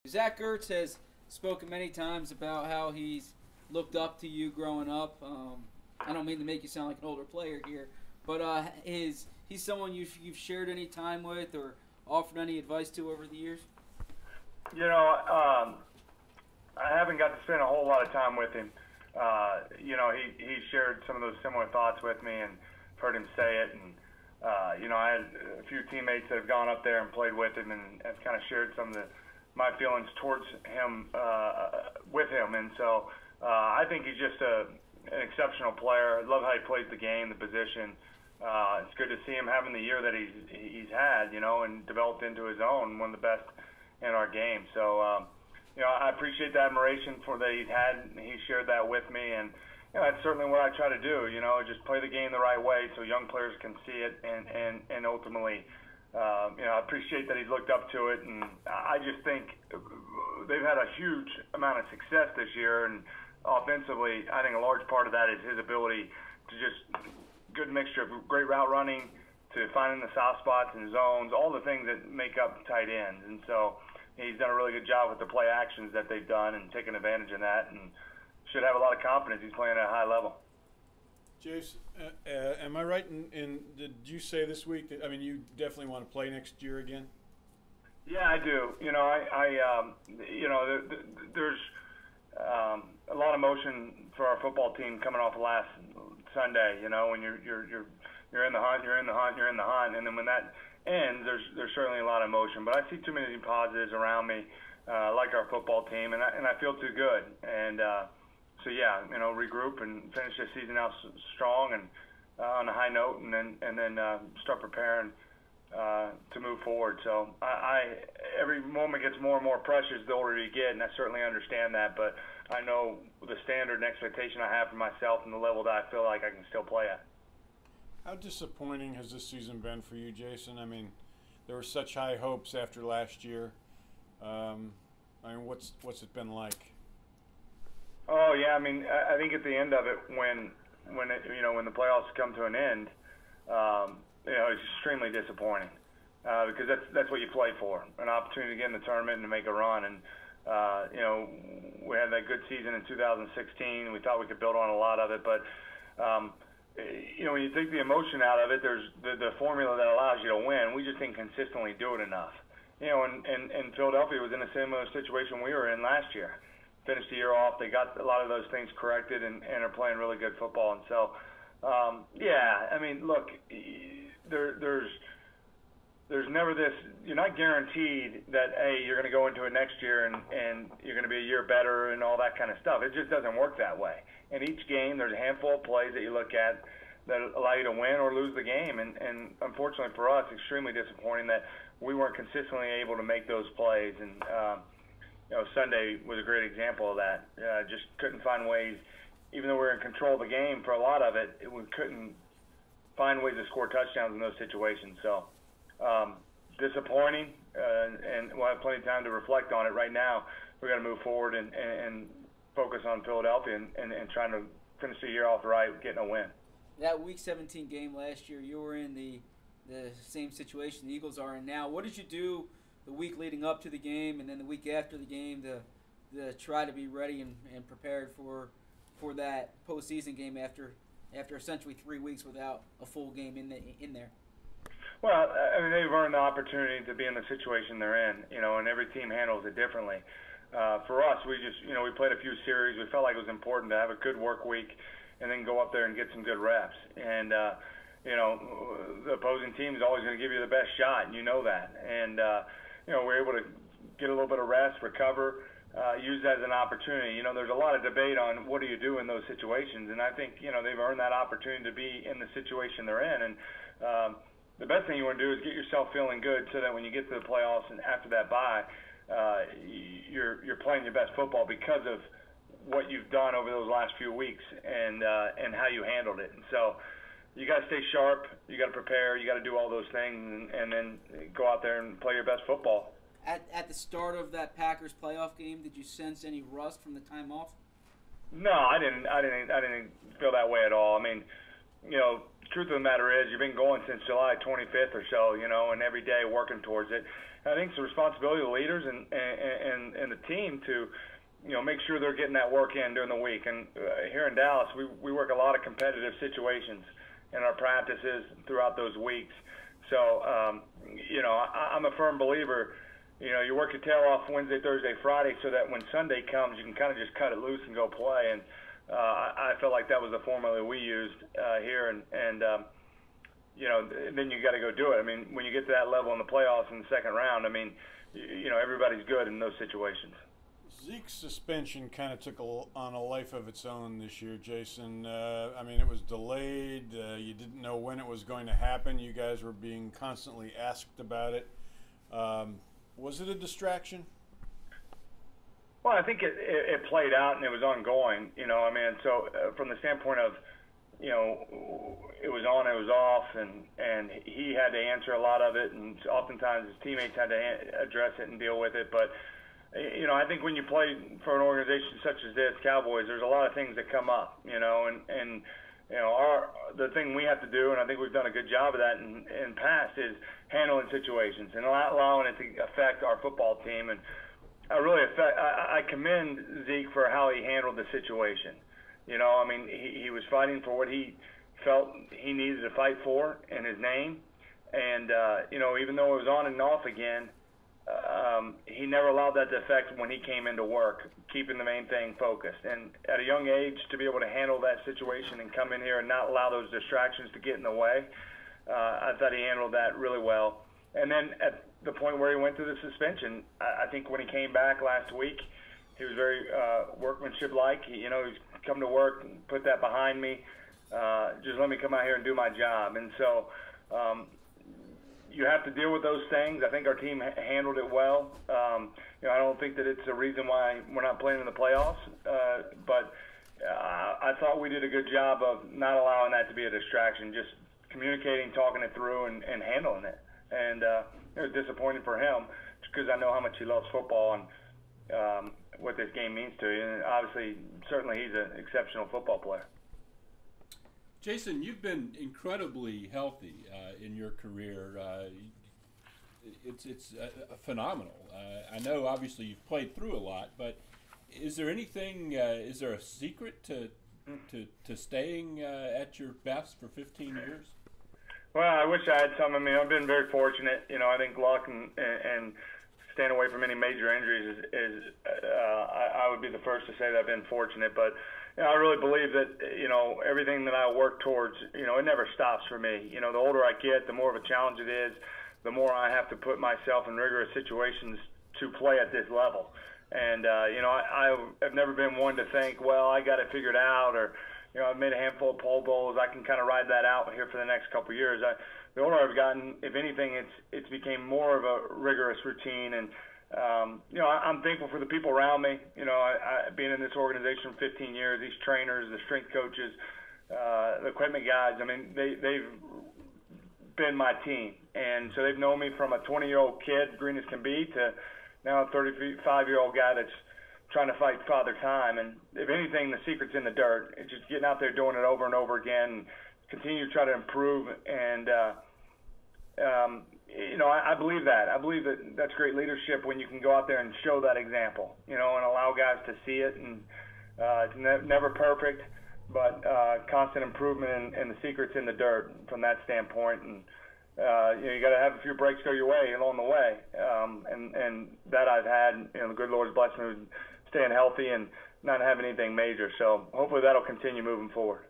Zach Ertz has spoken many times about how he's looked up to you growing up. I don't mean to make you sound like an older player here, but he's someone you've shared any time with or offered any advice to over the years? I haven't got to spend a whole lot of time with him. He shared some of those similar thoughts with me, and heard him say it. And I had a few teammates that have gone up there and played with him, and have kind of shared some of my feelings towards him with him. And so I think he's just an exceptional player. I love how he plays the game, the position. It's good to see him having the year that he's had, and developed into his own, one of the best in our game. So, I appreciate the admiration for that he's had. He shared that with me, and that's certainly what I try to do. Just play the game the right way so young players can see it, and ultimately, I appreciate that he's looked up to it. And I just think they've had a huge amount of success this year, and offensively, I think a large part of that is his ability to just good mixture of great route running, to finding the soft spots and zones, all the things that make up tight ends. And so he's done a really good job with the play actions that they've done and taken advantage of that, and should have a lot of confidence. He's playing at a high level. Jason, am I right in did you say this week that, you definitely want to play next year again? Yeah, I do. There's a lot of motion for our football team coming off of last Sunday. When you're in the hunt, and then when that ends, there's certainly a lot of emotion. But I see too many positives around me, like our football team, and I feel too good. And so regroup and finish this season out strong and on a high note, and then start preparing to move forward. So every moment gets more and more precious the older you get, and I certainly understand that. But I know the standard and expectation I have for myself and the level that I feel like I can still play at. How disappointing has this season been for you, Jason? There were such high hopes after last year. What's it been like? Oh yeah, I think at the end of it, when the playoffs come to an end, it's extremely disappointing because that's what you play for, an opportunity to get in the tournament and to make a run. And we had that good season in 2016. We thought we could build on a lot of it, but when you take the emotion out of it, there's the formula that allows you to win. We just didn't consistently do it enough. And Philadelphia was in a similar situation we were in last year. Finished the year off, they got a lot of those things corrected and are playing really good football. And so, look, there's never this. You're not guaranteed that you're going to go into it next year and you're going to be a year better and all that kind of stuff. It just doesn't work that way. In each game, there's a handful of plays that you look at that allow you to win or lose the game. And unfortunately for us, extremely disappointing that we weren't consistently able to make those plays. And Sunday was a great example of that. Just couldn't find ways, even though we were in control of the game for a lot of it, we couldn't find ways to score touchdowns in those situations. So disappointing, and we'll have plenty of time to reflect on it. Right now, we're going to move forward and focus on Philadelphia and trying to finish the year off right, getting a win. That Week 17 game last year, you were in the same situation the Eagles are in now. What did you do the week leading up to the game and then the week after the game to try to be ready and prepared for that postseason game after essentially 3 weeks without a full game in there? Well, they've earned the opportunity to be in the situation they're in, and every team handles it differently. For us, we just, we played a few series. We felt like it was important to have a good work week and then go up there and get some good reps. And, the opposing team is always going to give you the best shot, and you know that. And, we're able to get a little bit of rest, recover, use that as an opportunity. There's a lot of debate on what do you do in those situations, and I think, they've earned that opportunity to be in the situation they're in. And the best thing you want to do is get yourself feeling good so that when you get to the playoffs and after that bye, you're playing your best football because of what you've done over those last few weeks and how you handled it. And so you got to stay sharp, you got to prepare, you got to do all those things, and then go out there and play your best football. At the start of that Packers playoff game, did you sense any rust from the time off? No, I didn't feel that way at all. Truth of the matter is, you've been going since July 25th or so, and every day working towards it. I think it's the responsibility of the leaders and the team to, make sure they're getting that work in during the week. And here in Dallas, we work a lot of competitive situations in our practices throughout those weeks. So, I'm a firm believer, you work your tail off Wednesday, Thursday, Friday so that when Sunday comes, you can kind of just cut it loose and go play. And I felt like that was the formula we used here. And then you got to go do it. I mean, when you get to that level in the playoffs in the second round, I mean, everybody's good in those situations. Zeke's suspension kind of took on a life of its own this year, Jason. I mean, it was delayed. You didn't know when it was going to happen. You guys were being constantly asked about it. Was it a distraction? Well, I think it played out and it was ongoing. So from the standpoint of, it was on, it was off, and he had to answer a lot of it, and oftentimes his teammates had to address it and deal with it. But I think when you play for an organization such as this, Cowboys, there's a lot of things that come up, and the thing we have to do, and I think we've done a good job of that in past, is handling situations and not allowing it to affect our football team. And I commend Zeke for how he handled the situation. He was fighting for what he felt he needed to fight for in his name. And, even though it was on and off again, he never allowed that to affect when he came into work, keeping the main thing focused. And at a young age, to be able to handle that situation and come in here and not allow those distractions to get in the way, I thought he handled that really well. And then at the point where he went through the suspension, I think when he came back last week, he was very workmanship-like. He's come to work and put that behind me. Just let me come out here and do my job. And so you have to deal with those things. I think our team handled it well. I don't think that it's a reason why we're not playing in the playoffs. But I thought we did a good job of not allowing that to be a distraction, just communicating, talking it through, and handling it. And it was disappointing for him because I know how much he loves football and what this game means to him. And obviously, certainly he's an exceptional football player. Jason, you've been incredibly healthy in your career. It's phenomenal. I know, obviously, you've played through a lot, but is there anything? Is there a secret to staying at your best for 15 years? Well, I wish I had some. I mean, I've been very fortunate. I think luck and staying away from any major injuries is I would be the first to say that I've been fortunate, but. I really believe that, everything that I work towards, it never stops for me. The older I get, the more of a challenge it is, the more I have to put myself in rigorous situations to play at this level. And, I've never been one to think, well, I got it figured out, or, I've made a handful of Pro Bowls. I can kind of ride that out here for the next couple of years. The older I've gotten, if anything, it's became more of a rigorous routine. And, I'm thankful for the people around me. I being in this organization for 15 years, these trainers, the strength coaches, the equipment guys, I mean, they've been my team. And so they've known me from a 20-year-old kid, green as can be, to now a 35-year-old guy that's trying to fight Father Time. And if anything, the secret's in the dirt. It's just getting out there doing it over and over again and continue to try to improve. And, I believe that. I believe that that's great leadership when you can go out there and show that example, and allow guys to see it. And it's never perfect, but constant improvement, and the secret's in the dirt from that standpoint. And you got to have a few breaks go your way along the way, and that I've had. The good Lord's blessed me with staying healthy and not having anything major. So hopefully that'll continue moving forward.